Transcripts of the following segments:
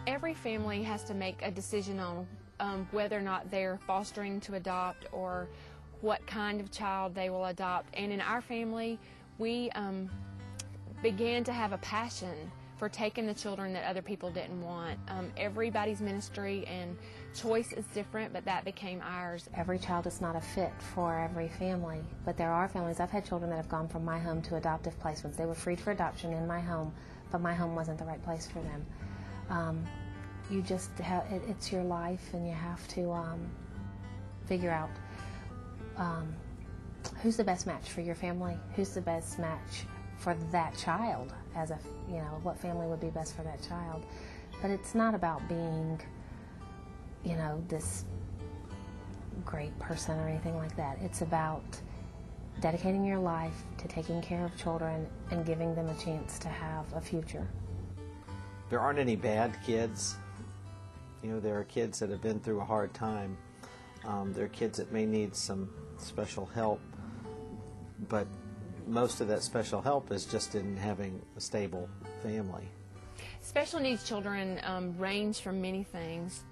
Every family has to make a decision on whether or not they're fostering to adopt or what kind of child they will adopt. And in our family, we began to have a passion for taking the children that other people didn't want. Everybody's ministry and choice is different, but that became ours. Every child is not a fit for every family, but there are families. I've had children that have gone from my home to adoptive placements. They were freed for adoption in my home, but my home wasn't the right place for them. You just have, it's your life, and you have to figure out who's the best match for your family, who's the best match for that child, as a, you know, what family would be best for that child. But it's not about being, you know, this great person or anything like that. It's about dedicating your life to taking care of children and giving them a chance to have a future. There aren't any bad kids. You know, there are kids that have been through a hard time. There are kids that may need some special help, but most of that special help is just in having a stable family. Special needs children range from many things,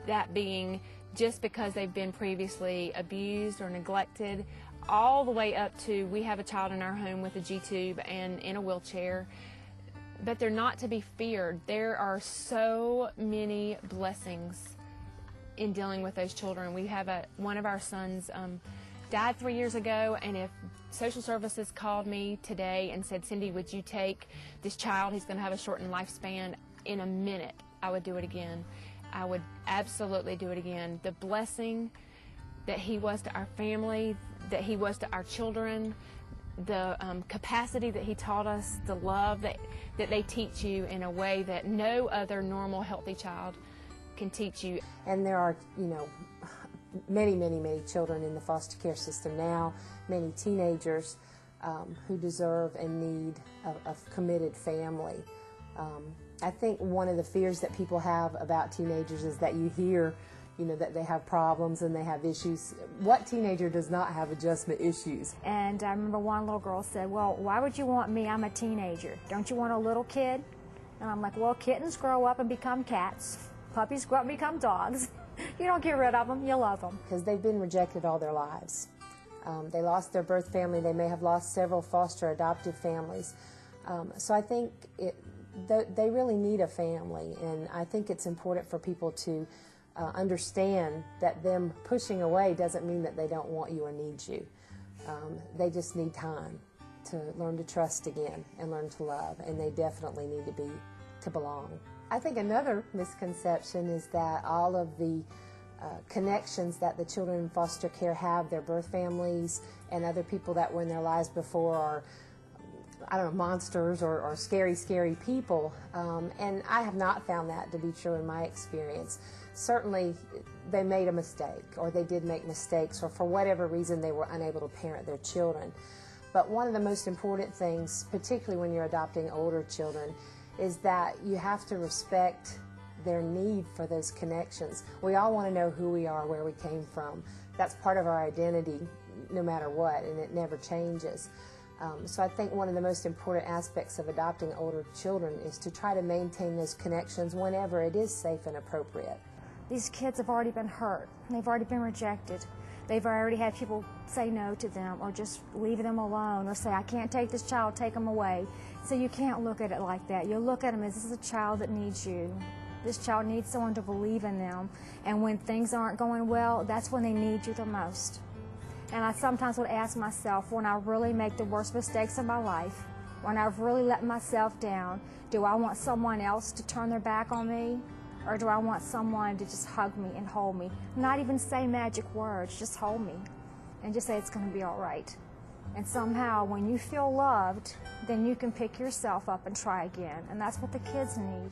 that being just because they've been previously abused or neglected, all the way up to we have a child in our home with a G-tube and in a wheelchair. But they're not to be feared. There are so many blessings in dealing with those children. We have one of our sons died 3 years ago, and if social services called me today and said, Cindy, would you take this child? He's going to have a shortened lifespan. In a minute, I would do it again. I would absolutely do it again. The blessing that he was to our family, that he was to our children, the capacity that he taught us, the love that they teach you in a way that no other normal, healthy child can teach you. And there are, you know, many, many, many children in the foster care system now, many teenagers who deserve and need a committed family. I think one of the fears that people have about teenagers is that you hear, you know, that they have problems and they have issues. What teenager does not have adjustment issues? And I remember one little girl said, well, why would you want me? I'm a teenager. Don't you want a little kid? And I'm like, well, kittens grow up and become cats. Puppies grow up and become dogs. You don't get rid of them, you love them. Because they've been rejected all their lives. They lost their birth family. They may have lost several foster adoptive families. So I think they really need a family, and I think it's important for people to understand that them pushing away doesn't mean that they don't want you or need you. They just need time to learn to trust again and learn to love, and they definitely need to belong. I think another misconception is that all of the connections that the children in foster care have, their birth families and other people that were in their lives before, are, I don't know, monsters or scary, scary people. And I have not found that to be true in my experience. Certainly they made a mistake, or they did make mistakes, or for whatever reason they were unable to parent their children. But one of the most important things, particularly when you're adopting older children, is that you have to respect their need for those connections. We all want to know who we are, where we came from. That's part of our identity no matter what, and it never changes. So I think one of the most important aspects of adopting older children is to try to maintain those connections whenever it is safe and appropriate. These kids have already been hurt. They've already been rejected. They've already had people say no to them, or just leave them alone, or say, I can't take this child, take them away. So you can't look at it like that. You look at them as, this is a child that needs you. This child needs someone to believe in them. And when things aren't going well, that's when they need you the most. And I sometimes would ask myself, when I really make the worst mistakes of my life, when I've really let myself down, do I want someone else to turn their back on me? Or do I want someone to just hug me and hold me? Not even say magic words, just hold me and just say it's going to be all right. And somehow when you feel loved, then you can pick yourself up and try again. And that's what the kids need.